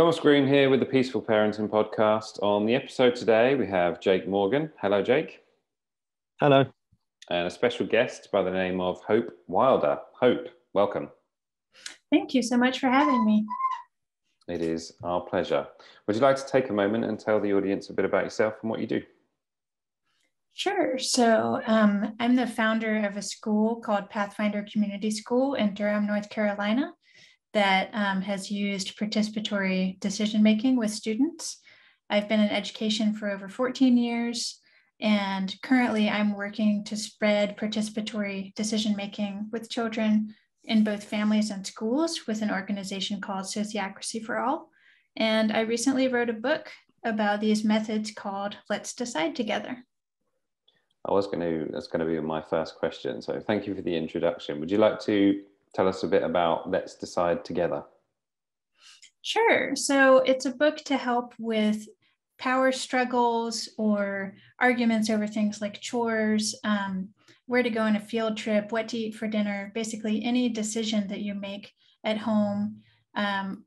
Thomas Green here with the Peaceful Parenting Podcast. On the episode today, we have Jake Morgan. Hello, Jake. Hello. And a special guest by the name of Hope Wilder. Hope, welcome. Thank you so much for having me. It is our pleasure. Would you like to take a moment and tell the audience a bit about yourself and what you do? Sure. So I'm the founder of a school called Pathfinder Community School in Durham, North Carolina, that has used participatory decision-making with students. I've been in education for over 14 years, and currently I'm working to spread participatory decision-making with children in both families and schools with an organization called Sociocracy for All. And I recently wrote a book about these methods called Let's Decide Together. That's going to be my first question. So thank you for the introduction. Would you like to tell us a bit about Let's Decide Together? Sure. So it's a book to help with power struggles or arguments over things like chores, where to go on a field trip, what to eat for dinner, basically any decision that you make at home.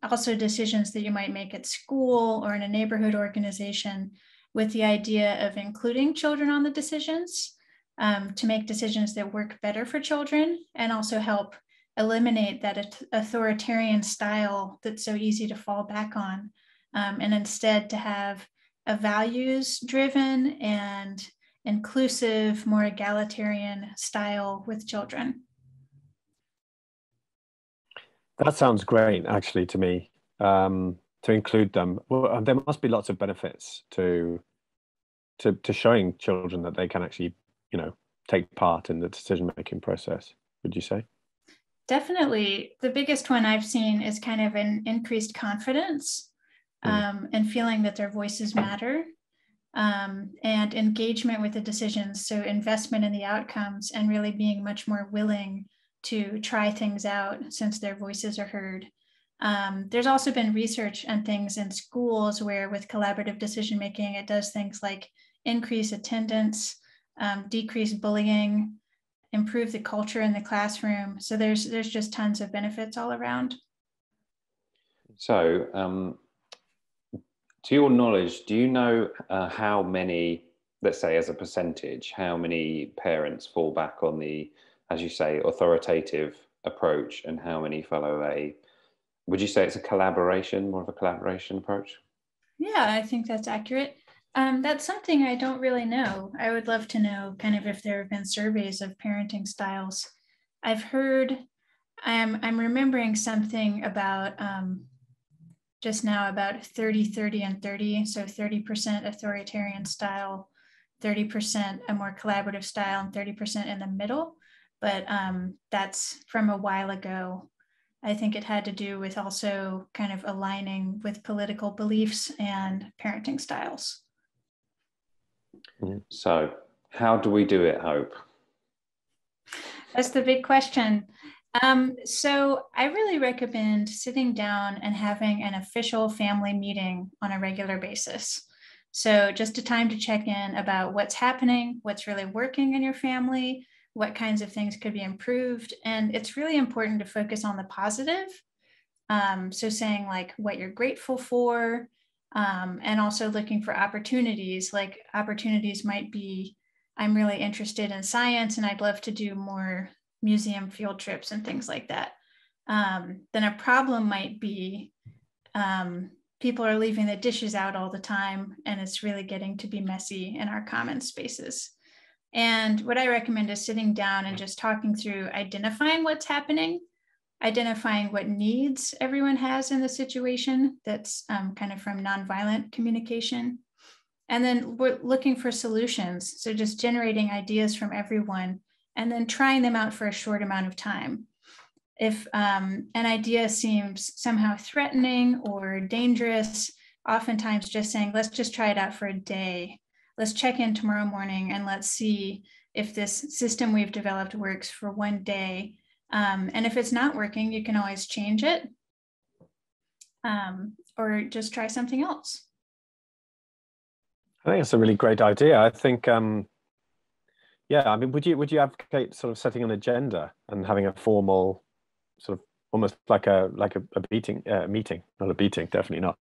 Also decisions that you might make at school or in a neighborhood organization, with the idea of including children on the decisions to make decisions that work better for children and also help eliminate that authoritarian style that's so easy to fall back on, and instead to have a values-driven and inclusive, more egalitarian style with children. That sounds great, actually, to me, to include them. Well, there must be lots of benefits to showing children that they can actually, take part in the decision-making process, would you say? Definitely. The biggest one I've seen is kind of an increased confidence and feeling that their voices matter, and engagement with the decisions. So investment in the outcomes and really being much more willing to try things out since their voices are heard. There's also been research on things in schools where with collaborative decision-making, it does things like increase attendance, decrease bullying, improve the culture in the classroom. So there's just tons of benefits all around. So to your knowledge, do you know how many, let's say as a percentage, how many parents fall back on the, as you say, authoritative approach and how many follow would you say it's more of a collaboration approach? Yeah, I think that's accurate. That's something I don't really know. I would love to know kind of if there have been surveys of parenting styles. I've heard, I'm remembering something about just now about 30, 30, and 30. So 30% authoritarian style, 30% a more collaborative style, and 30% in the middle. But that's from a while ago. I think it had to do with also kind of aligning with political beliefs and parenting styles. So how do we do it, Hope? That's the big question. So I really recommend sitting down and having an official family meeting on a regular basis. So just a time to check in about what's happening, what's really working in your family, what kinds of things could be improved. And it's really important to focus on the positive. So saying like what you're grateful for, and also looking for opportunities. Like opportunities might be, I'm really interested in science and I'd love to do more museum field trips and things like that. Then a problem might be people are leaving the dishes out all the time and it's really getting to be messy in our common spaces. And what I recommend is sitting down and just talking through identifying what's happening, identifying what needs everyone has in the situation. That's kind of from nonviolent communication. And then we're looking for solutions. So just generating ideas from everyone and then trying them out for a short amount of time. If an idea seems somehow threatening or dangerous, oftentimes just saying, let's just try it out for a day. Let's check in tomorrow morning and let's see if this system we've developed works for one day. And if it's not working, you can always change it or just try something else. I think it's a really great idea. I think, yeah, I mean, would you advocate sort of setting an agenda and having a formal sort of almost like a meeting, not a beating, definitely not.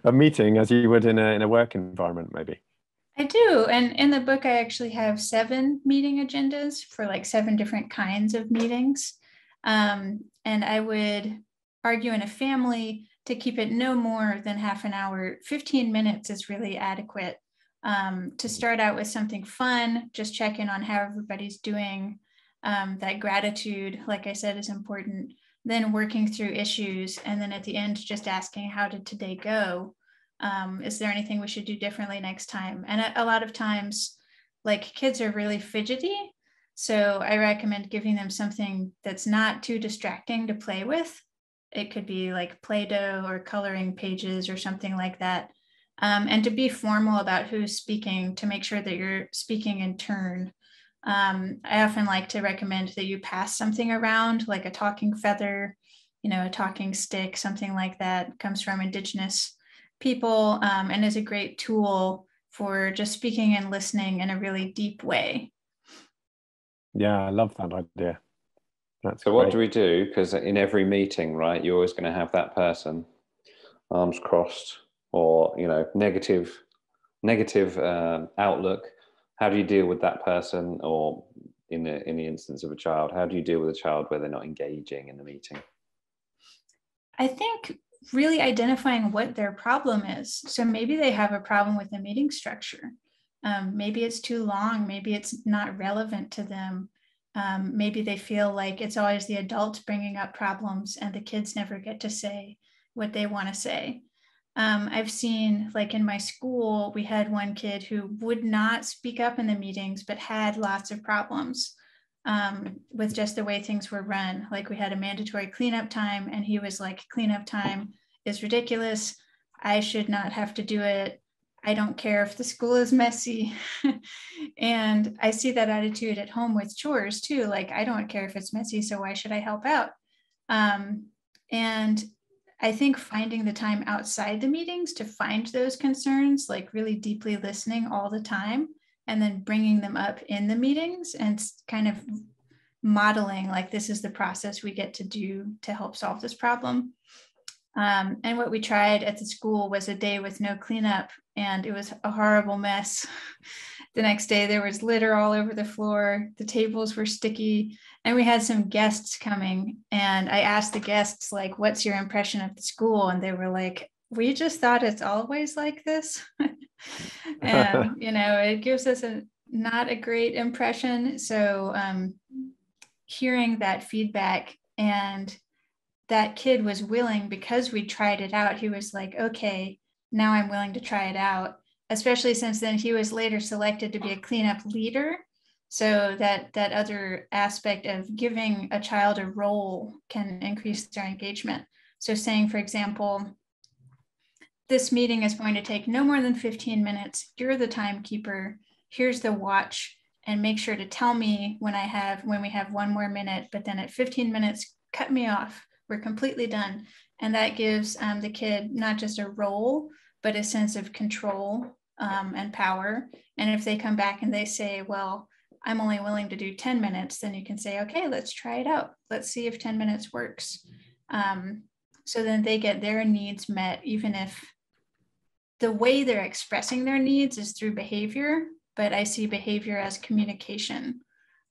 A meeting as you would in a work environment, maybe. I do. And in the book, I actually have 7 meeting agendas for like 7 different kinds of meetings. And I would argue in a family to keep it no more than half an hour. 15 minutes is really adequate. To start out with something fun, just check in on how everybody's doing. That gratitude, like I said, is important. Then working through issues. And then at the end, just asking, how did today go? Is there anything we should do differently next time? And a lot of times, like, kids are really fidgety. So I recommend giving them something that's not too distracting to play with. It could be like Play-Doh or coloring pages or something like that. And to be formal about who's speaking, to make sure that you're speaking in turn. I often like to recommend that you pass something around, like a talking feather, a talking stick, something like that. Comes from Indigenous people, and is a great tool for just speaking and listening in a really deep way. Yeah, I love that idea. That's so great. what do we do? Because in every meeting, right, you're always going to have that person, arms crossed, or negative outlook. How do you deal with that person? Or in the instance of a child, how do you deal with a child where they're not engaging in the meeting? I think really identifying what their problem is. So maybe they have a problem with the meeting structure. Maybe it's too long. Maybe it's not relevant to them. Maybe they feel like it's always the adults bringing up problems and the kids never get to say what they want to say. I've seen, like in my school, we had one kid who would not speak up in the meetings, but had lots of problems with just the way things were run. Like, we had a mandatory cleanup time and he was like, cleanup time is ridiculous. I should not have to do it. I don't care if the school is messy. And I see that attitude at home with chores too. Like, I don't care if it's messy, so why should I help out? And I think finding the time outside the meetings to find those concerns, like really deeply listening all the time, and then bringing them up in the meetings and kind of modeling, like, this is the process we get to do to help solve this problem. And what we tried at the school was a day with no cleanup, and it was a horrible mess. The next day there was litter all over the floor, the tables were sticky, and we had some guests coming, and I asked the guests, like, what's your impression of the school? And they were like, we just thought it's always like this. And it gives us not a great impression. So hearing that feedback, and that kid was willing, because we tried it out, he was like, okay, now I'm willing to try it out, especially since then he was later selected to be a cleanup leader. So that other aspect of giving a child a role can increase their engagement. So saying, for example, this meeting is going to take no more than 15 minutes. You're the timekeeper. Here's the watch, and make sure to tell me when we have 1 more minute, but then at 15 minutes, cut me off. We're completely done. And that gives the kid not just a role, but a sense of control and power. And if they come back and they say, well, I'm only willing to do 10 minutes, then you can say, okay, let's try it out. Let's see if 10 minutes works. So then they get their needs met, even if the way they're expressing their needs is through behavior, but I see behavior as communication.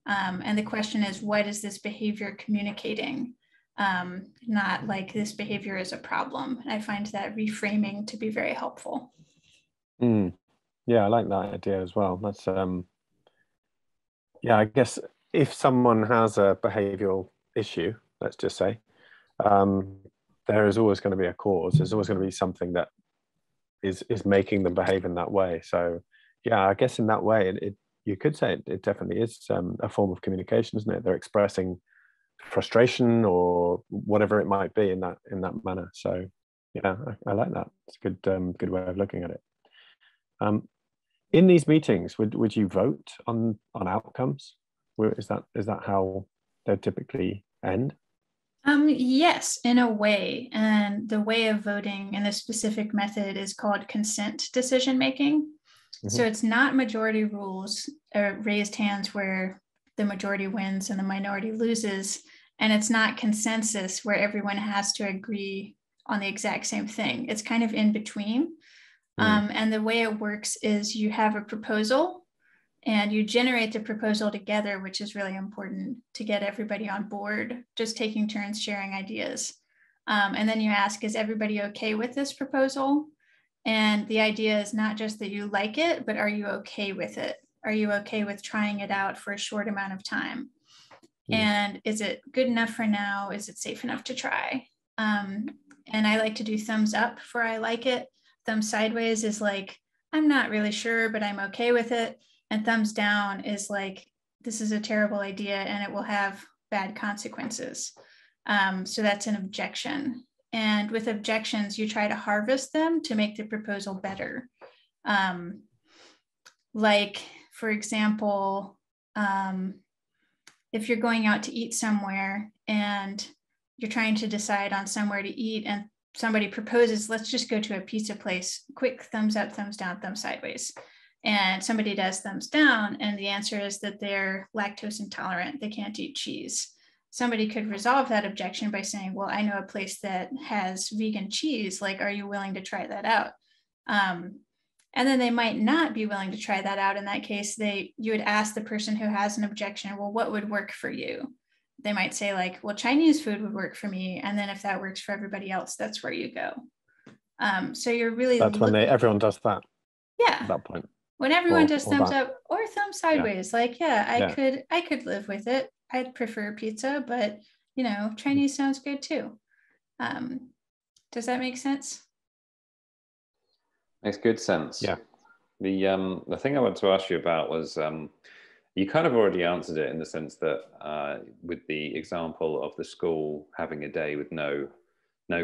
And the question is, what is this behavior communicating? Not like this behavior is a problem. I find that reframing to be very helpful. Yeah, I like that idea as well. That's I guess if someone has a behavioral issue, let's just say, there is always going to be a cause. There's always going to be something that is making them behave in that way. So yeah, I guess in that way, you could say it definitely is a form of communication, isn't it? They're expressing frustration or whatever it might be in that manner. So yeah, I like that. It's a good way of looking at it. In these meetings, would you vote on outcomes? Is that how they typically end? Yes, in a way. And the way of voting in a specific method is called consent decision making. Mm-hmm. So it's not majority rules or raised hands where the majority wins and the minority loses. And it's not consensus where everyone has to agree on the exact same thing. It's kind of in between. And the way it works is you have a proposal and you generate the proposal together, which is really important to get everybody on board, just taking turns sharing ideas. And then you ask, is everybody okay with this proposal? And the idea is not just that you like it, but are you okay with it? Are you okay with trying it out for a short amount of time? And is it good enough for now? Is it safe enough to try? And I like to do thumbs up for I like it. Thumbs sideways is like, I'm not really sure, but I'm okay with it. And thumbs down is like, this is a terrible idea and it will have bad consequences. So that's an objection. And with objections, you try to harvest them to make the proposal better. Like, for example, if you're going out to eat somewhere and you're trying to decide on somewhere to eat and somebody proposes, let's just go to a pizza place, quick thumbs up, thumbs down, thumbs sideways. And somebody does thumbs down and the answer is that they're lactose intolerant, they can't eat cheese. Somebody could resolve that objection by saying, well, I know a place that has vegan cheese, like, are you willing to try that out? And then they might not be willing to try that out. In that case, you would ask the person who has an objection, well, what would work for you? They might say like, well, Chinese food would work for me. And then if that works for everybody else, that's where you go. So you're really— That's when everyone does that. Yeah. At that point. When everyone does thumbs up or thumbs sideways, like, I could live with it. I'd prefer pizza, but Chinese sounds good too. Does that make sense? Makes good sense. Yeah. The thing I wanted to ask you about was, you kind of already answered it in the sense that with the example of the school having a day with no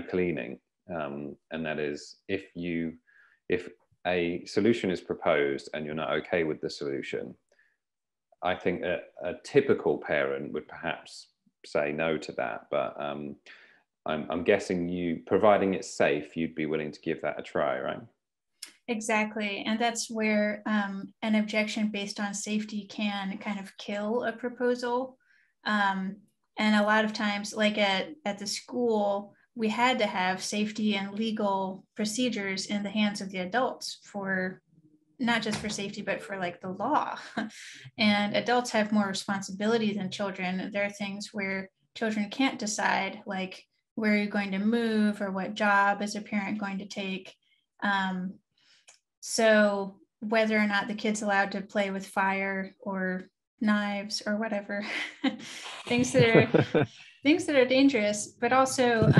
cleaning, and that is if a solution is proposed and you're not okay with the solution, I think a typical parent would perhaps say no to that. But I'm guessing providing it's safe, you'd be willing to give that a try, right? Exactly. And that's where an objection based on safety can kind of kill a proposal. And a lot of times, like at the school, we had to have safety and legal procedures in the hands of the adults for not just for safety, but for like the law. And adults have more responsibility than children. There are things where children can't decide, like where you're going to move or what job is a parent going to take. So whether or not the kid's allowed to play with fire or knives or whatever, things that are dangerous, but also,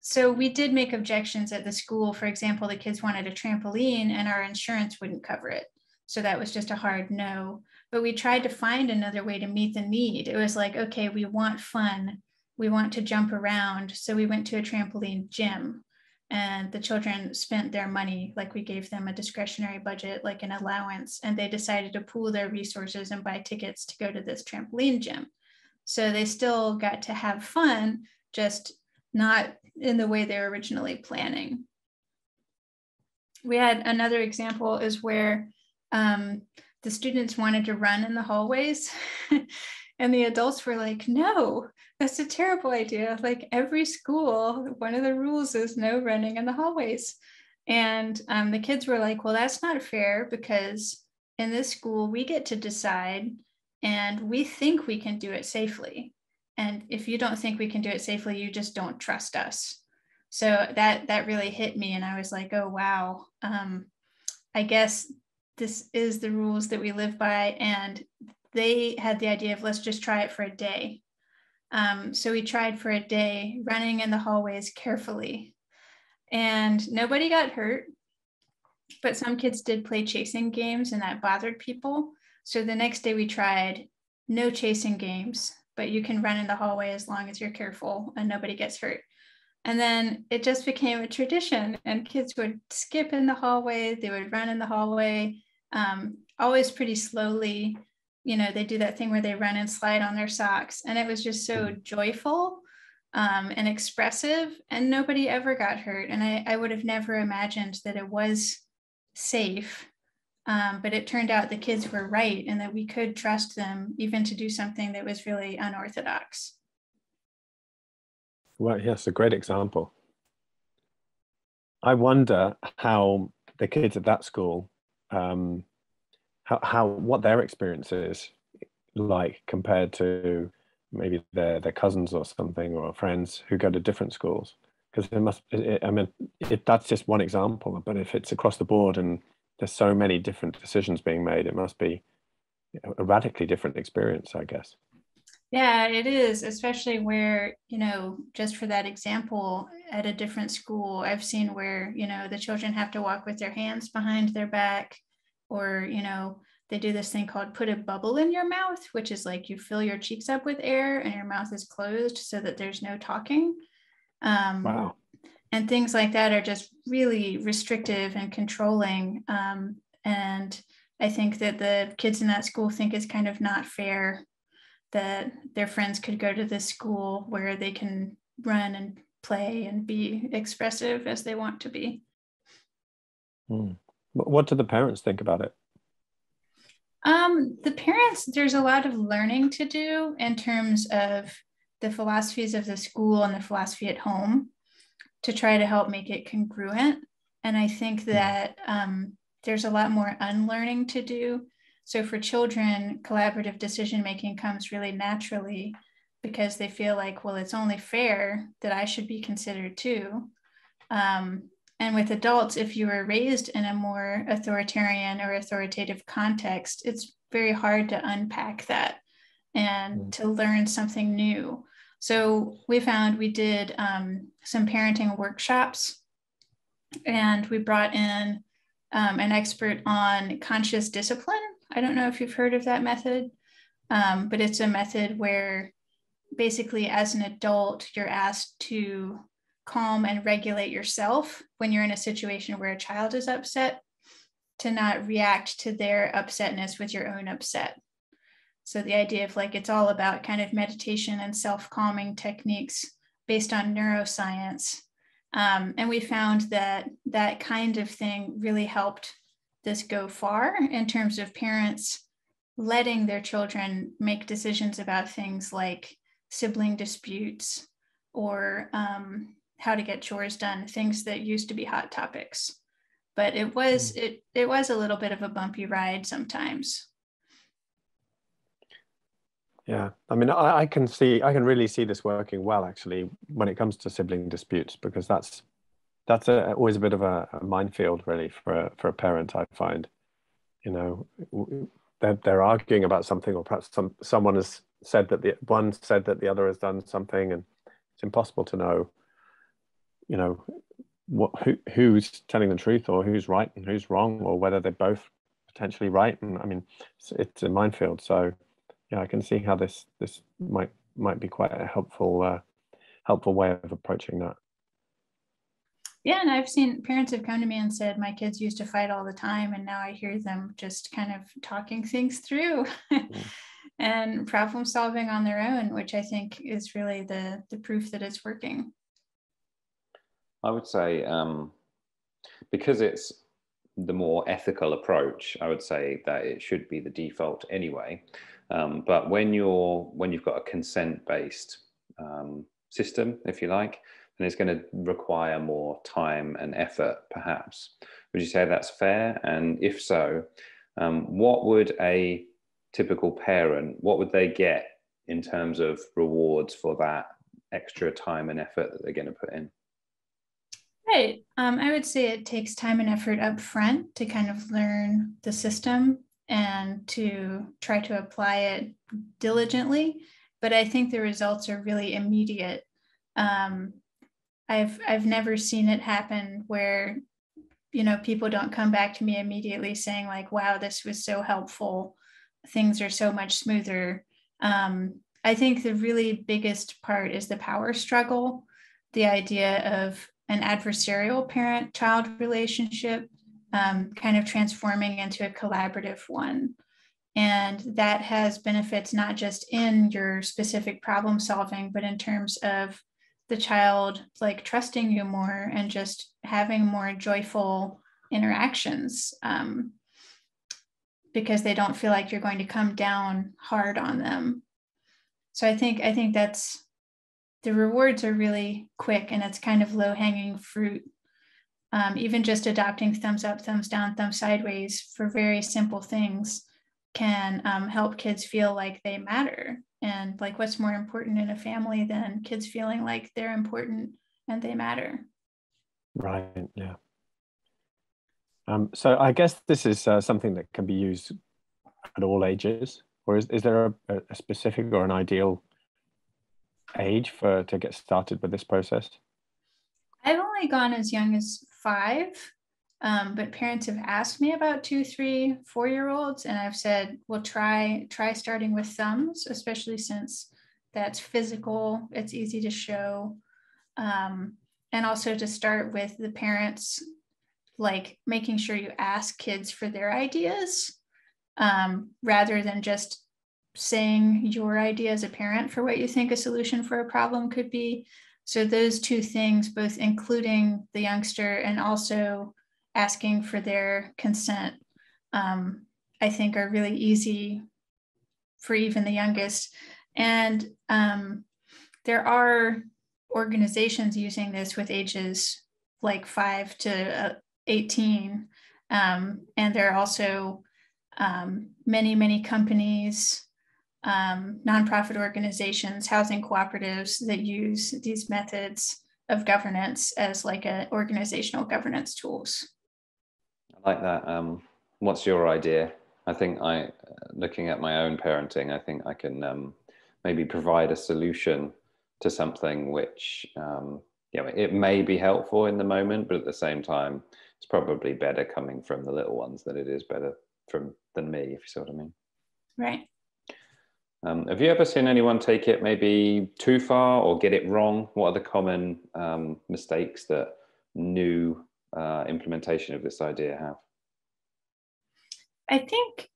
so we did make objections at the school. For example, the kids wanted a trampoline and our insurance wouldn't cover it. So that was just a hard no, but we tried to find another way to meet the need. It was like, okay, we want fun. We want to jump around. So we went to a trampoline gym and the children spent their money, like we gave them a discretionary budget, like an allowance, and they decided to pool their resources and buy tickets to go to this trampoline gym. So they still got to have fun, just not in the way they were originally planning. We had another example is where the students wanted to run in the hallways and the adults were like, no, that's a terrible idea. Like every school, one of the rules is no running in the hallways. And the kids were like, well, that's not fair because in this school, we get to decide and we think we can do it safely. And if you don't think we can do it safely, you just don't trust us. So that really hit me. And I was like, oh, wow. I guess this is the rules that we live by. And they had the idea of let's just try it for a day. So we tried for a day running in the hallways carefully. And nobody got hurt. But some kids did play chasing games and that bothered people. So the next day we tried no chasing games, but you can run in the hallway as long as you're careful and nobody gets hurt. And then it just became a tradition and kids would skip in the hallway, they would run in the hallway, always pretty slowly. You know, they do that thing where they run and slide on their socks. And it was just so joyful and expressive and nobody ever got hurt. And I would have never imagined that it was safe But it turned out the kids were right and that we could trust them even to do something that was really unorthodox. Well, yes, a great example. I wonder how the kids at that school, what their experience is like compared to maybe their cousins or something, or friends who go to different schools. Because that's just one example, but if it's across the board and there's so many different decisions being made, it must be a radically different experience, I guess. Yeah, it is, especially where, just for that example, at a different school, I've seen where, the children have to walk with their hands behind their back, or, they do this thing called put a bubble in your mouth, which is like you fill your cheeks up with air and your mouth is closed so that there's no talking. Wow. And things like that are just really restrictive and controlling. And I think that the kids in that school think it's kind of not fair that their friends could go to this school where they can run and play and be expressive as they want to be. What do the parents think about it? The parents, there's a lot of learning to do in terms of the philosophies of the school and the philosophy at home to try to help make it congruent. And I think that there's a lot more unlearning to do. So for children, collaborative decision-making comes really naturally because they feel like, well, it's only fair that I should be considered too. And with adults, if you were raised in a more authoritarian or authoritative context, it's very hard to unpack that and to learn something new. So we found we did some parenting workshops, and we brought in an expert on conscious discipline. I don't know if you've heard of that method, but it's a method where basically as an adult, you're asked to calm and regulate yourself when you're in a situation where a child is upset, to not react to their upsetness with your own upset. So the idea of like, it's all about kind of meditation and self-calming techniques based on neuroscience. And we found that that kind of thing really helped this go far in terms of parents letting their children make decisions about things like sibling disputes or how to get chores done, things that used to be hot topics. But it was a little bit of a bumpy ride sometimes. Yeah, I mean, I can really see this working well, actually, when it comes to sibling disputes, because that's always a bit of a minefield, really, for a parent. I find, they're arguing about something, or perhaps someone has said that one said that the other has done something, and it's impossible to know, who's telling the truth, or who's right and who's wrong, or whether they're both potentially right. And I mean, it's a minefield. So yeah, I can see how this might be quite a helpful way of approaching that. Yeah, and I've seen parents have come to me and said, my kids used to fight all the time, and now I hear them just kind of talking things through and problem solving on their own, which I think is really the proof that it's working. I would say because it's the more ethical approach, I would say that it should be the default anyway. But when you've got a consent-based system, if you like, then it's going to require more time and effort, perhaps. Would you say that's fair? And if so, what would a typical parent, what would they get in terms of rewards for that extra time and effort that they're going to put in? Right. I would say it takes time and effort up front to kind of learn the system and to try to apply it diligently. But I think the results are really immediate. I've never seen it happen where, people don't come back to me immediately saying like, wow, this was so helpful. Things are so much smoother. I think the really biggest part is the power struggle, the idea of an adversarial parent-child relationship kind of transforming into a collaborative one. And that has benefits not just in your specific problem solving, but in terms of the child like trusting you more and just having more joyful interactions. because they don't feel like you're going to come down hard on them. So I think that's, the rewards are really quick, and it's kind of low-hanging fruit. Even just adopting thumbs up, thumbs down, thumbs sideways for very simple things can help kids feel like they matter. And like, what's more important in a family than kids feeling like they're important and they matter? Right, yeah. So I guess this is something that can be used at all ages, or is there a specific or an ideal age to get started with this process? I've only gone as young as 5, but parents have asked me about 2, 3, 4-year-olds, and I've said, well, try starting with thumbs, especially since that's physical, it's easy to show, and also to start with the parents, like making sure you ask kids for their ideas, rather than just saying your idea as a parent for what you think a solution for a problem could be. So those 2 things, both including the youngster and also asking for their consent, I think are really easy for even the youngest. And there are organizations using this with ages like 5 to 18. And there are also many companies, nonprofit organizations, housing cooperatives that use these methods of governance as like a organizational governance tools. I like that. What's your idea? I think looking at my own parenting, I think I can maybe provide a solution to something which, it may be helpful in the moment, but at the same time, it's probably better coming from the little ones than it is better than me, if you see what I mean. Right. Have you ever seen anyone take it maybe too far or get it wrong? What are the common mistakes that new implementation of this idea have? I think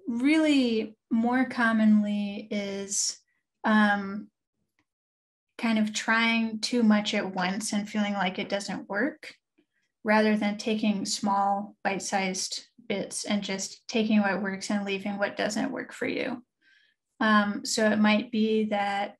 really more commonly is kind of trying too much at once and feeling like it doesn't work, rather than taking small bite-sized bits and just taking what works and leaving what doesn't work for you. So it might be that,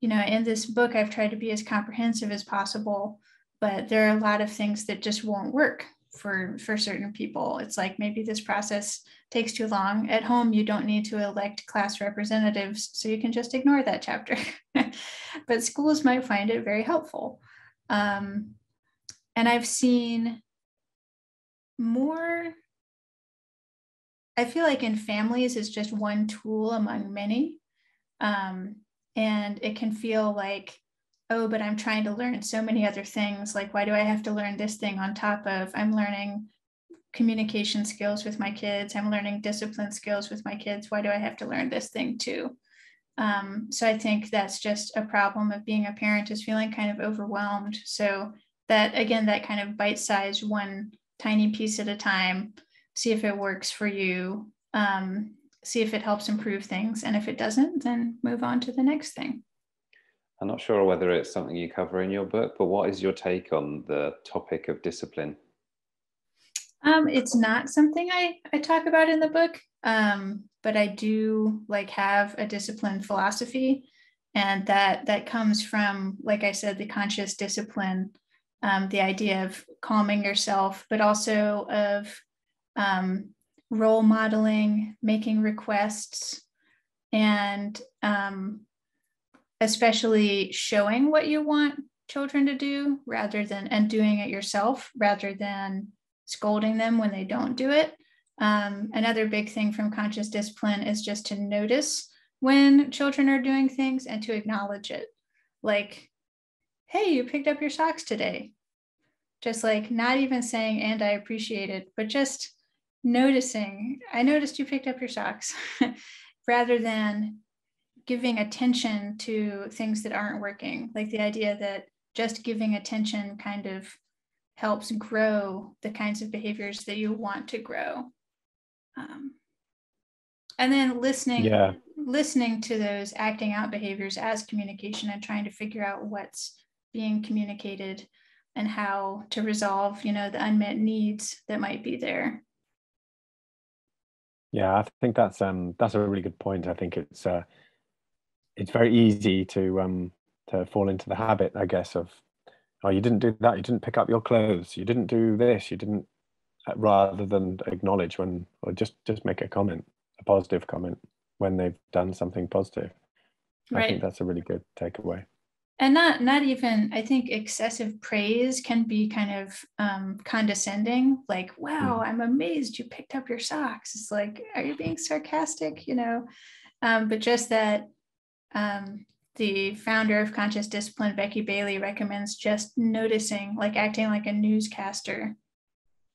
in this book, I've tried to be as comprehensive as possible, but there are a lot of things that just won't work for certain people. It's like, maybe this process takes too long. At home, you don't need to elect class representatives, so you can just ignore that chapter. But schools might find it very helpful. And I've seen more, I feel like in families, it's just one tool among many. And it can feel like, oh, but I'm trying to learn so many other things. Like, why do I have to learn this thing on top of, I'm learning communication skills with my kids, I'm learning discipline skills with my kids. Why do I have to learn this thing too? So I think that's just a problem of being a parent, is feeling kind of overwhelmed. So that, again, that kind of bite-sized, one tiny piece at a time, see if it works for you, see if it helps improve things. And if it doesn't, then move on to the next thing. I'm not sure whether it's something you cover in your book, but what is your take on the topic of discipline? It's not something I talk about in the book, but I do have a discipline philosophy, and that comes from, like I said, the conscious discipline, the idea of calming yourself, but also of role modeling, making requests, and especially showing what you want children to do and doing it yourself, rather than scolding them when they don't do it. Another big thing from conscious discipline is just to notice when children are doing things and to acknowledge it. Like, hey, you picked up your socks today. Just not even saying, and I appreciate it, but just noticing, I noticed you picked up your socks, rather than giving attention to things that aren't working. Like the idea that just giving attention kind of helps grow the kinds of behaviors that you want to grow. And then listening to those acting out behaviors as communication, and trying to figure out what's being communicated and how to resolve, the unmet needs that might be there. Yeah, I think that's a really good point. I think it's very easy to fall into the habit, I guess, of, oh, you didn't do that, you didn't pick up your clothes, you didn't do this, you didn't, rather than acknowledge when, or just make a comment, a positive comment when they've done something positive. I think Right. that's a really good takeaway. And not even, I think excessive praise can be kind of condescending, like, wow, I'm amazed you picked up your socks. It's like, are you being sarcastic? But just that the founder of Conscious Discipline, Becky Bailey, recommends just noticing, like acting like a newscaster,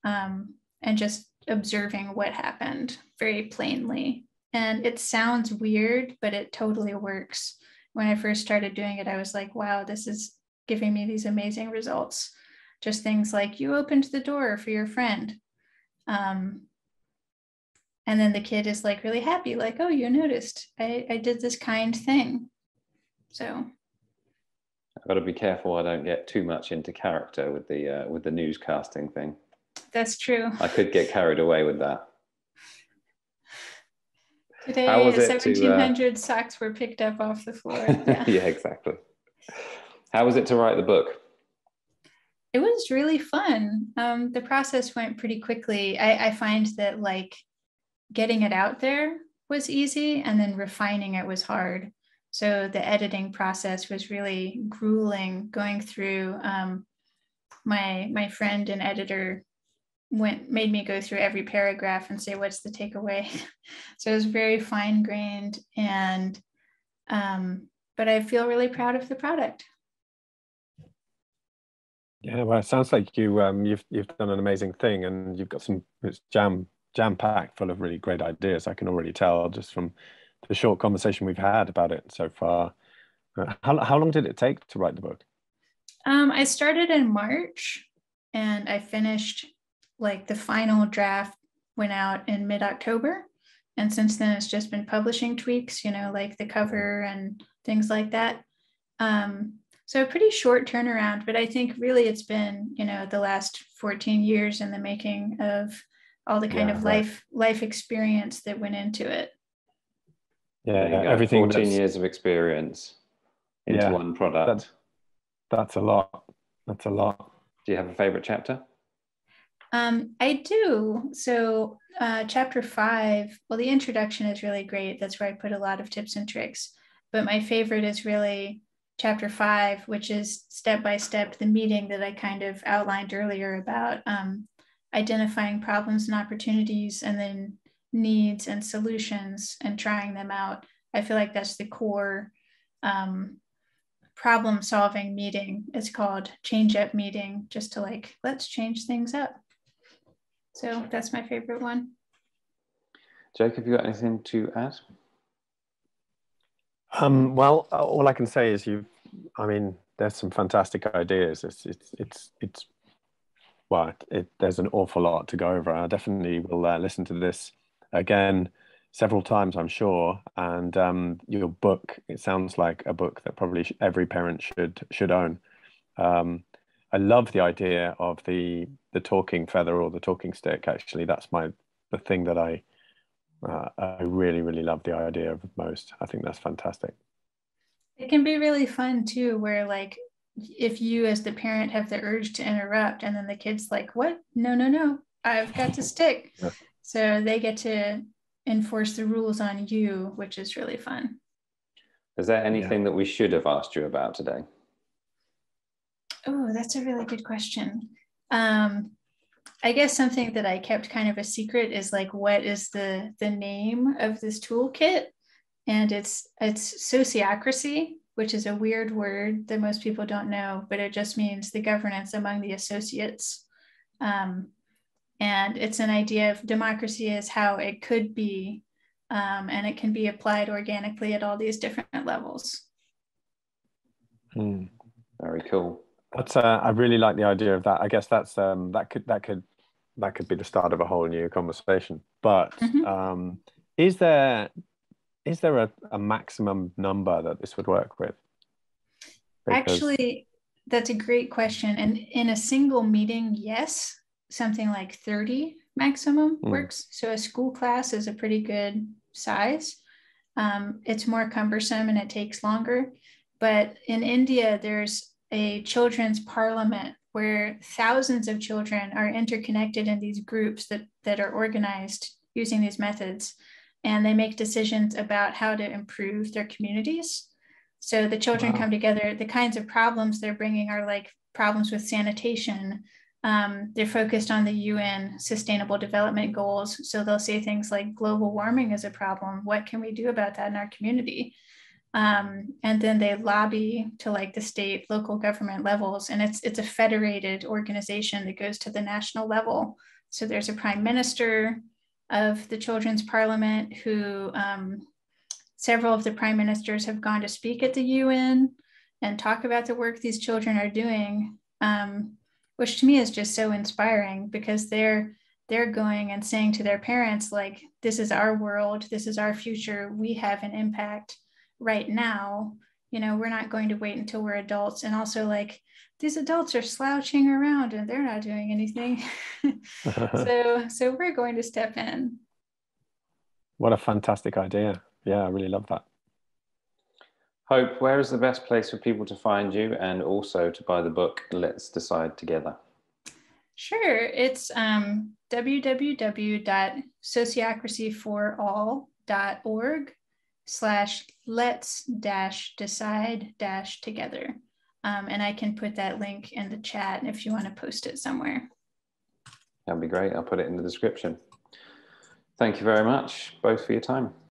and just observing what happened very plainly. And it sounds weird, but it totally works. When I first started doing it, I was like, wow, this is giving me these amazing results. Just things like, you opened the door for your friend. And then the kid is like really happy, like, oh, you noticed I did this kind thing. So I've got to be careful I don't get too much into character with the newscasting thing. that's true. I could get carried away with that. Today, How was it 1,700 socks were picked up off the floor. Yeah. Yeah, exactly. How was it to write the book? It was really fun. The process went pretty quickly. I find that like getting it out there was easy, and then refining it was hard. So the editing process was really grueling. Going through, my friend and editor made me go through every paragraph and say, what's the takeaway? So it was very fine grained, and but I feel really proud of the product. Yeah, well, it sounds like you've done an amazing thing, and you've got it's jam packed full of really great ideas. I can already tell just from the short conversation we've had about it so far. How long did it take to write the book? I started in March, and I finished, like, the final draft went out in mid-October. And since then, it's just been publishing tweaks, like the cover and things like that. So a pretty short turnaround, but I think really it's been, the last 14 years in the making of all the kind of life experience that went into it. Yeah, everything. 14 years of experience into one product. That's a lot. That's a lot. Do you have a favorite chapter? I do. So chapter 5, well, the introduction is really great. That's where I put a lot of tips and tricks. But my favorite is really chapter 5, which is step by step the meeting that I kind of outlined earlier about identifying problems and opportunities, and then needs and solutions, and trying them out. I feel like that's the core problem solving meeting. It's called change up meeting, just to like, let's change things up. So that's my favorite one. Jake, have you got anything to add? Well, all I can say is there's some fantastic ideas. There's an awful lot to go over. I definitely will listen to this again several times, I'm sure. And your book, it sounds like a book that probably every parent should own. I love the idea of the talking feather or the talking stick. Actually, that's the thing that I really, really love the idea of most. I think that's fantastic. It can be really fun too, where like if you as the parent have the urge to interrupt, and then the kid's like, what? No, I've got to stick. Yeah. So they get to enforce the rules on you, which is really fun. Is there anything that we should have asked you about today? Oh, that's a really good question. I guess something that I kept kind of a secret is like, what is the name of this toolkit? And it's Sociocracy, which is a weird word that most people don't know, but it just means the governance among the associates. And it's an idea of democracy as how it could be, and it can be applied organically at all these different levels. Very cool. That's I really like the idea of that. I guess that's that could be the start of a whole new conversation. But is there a maximum number that this would work with? Actually, that's a great question. And in a single meeting, yes, something like 30 maximum works. So a school class is a pretty good size. It's more cumbersome and it takes longer. But in India, there's a children's parliament where thousands of children are interconnected in these groups that are organized using these methods. And they make decisions about how to improve their communities. So the children come together. The kinds of problems they're bringing are like problems with sanitation. They're focused on the UN Sustainable Development Goals. So they'll say things like global warming is a problem. What can we do about that in our community? And then they lobby to like the state, local government levels. And it's a federated organization that goes to the national level. So there's a prime minister of the Children's Parliament who several of the prime ministers have gone to speak at the UN and talk about the work these children are doing, which to me is just so inspiring because they're going and saying to their parents, like, this is our world, this is our future, we have an impact right now. You know, we're not going to wait until we're adults. And also, like, these adults are slouching around and they're not doing anything. So we're going to step in. What a fantastic idea. Yeah, I really love that. Hope, where is the best place for people to find you and also to buy the book, Let's Decide Together? Sure. It's www.sociocracyforall.org/let's-decide-together. And I can put that link in the chat if you want to post it somewhere. That'd be great. I'll put it in the description. Thank you very much, both, for your time.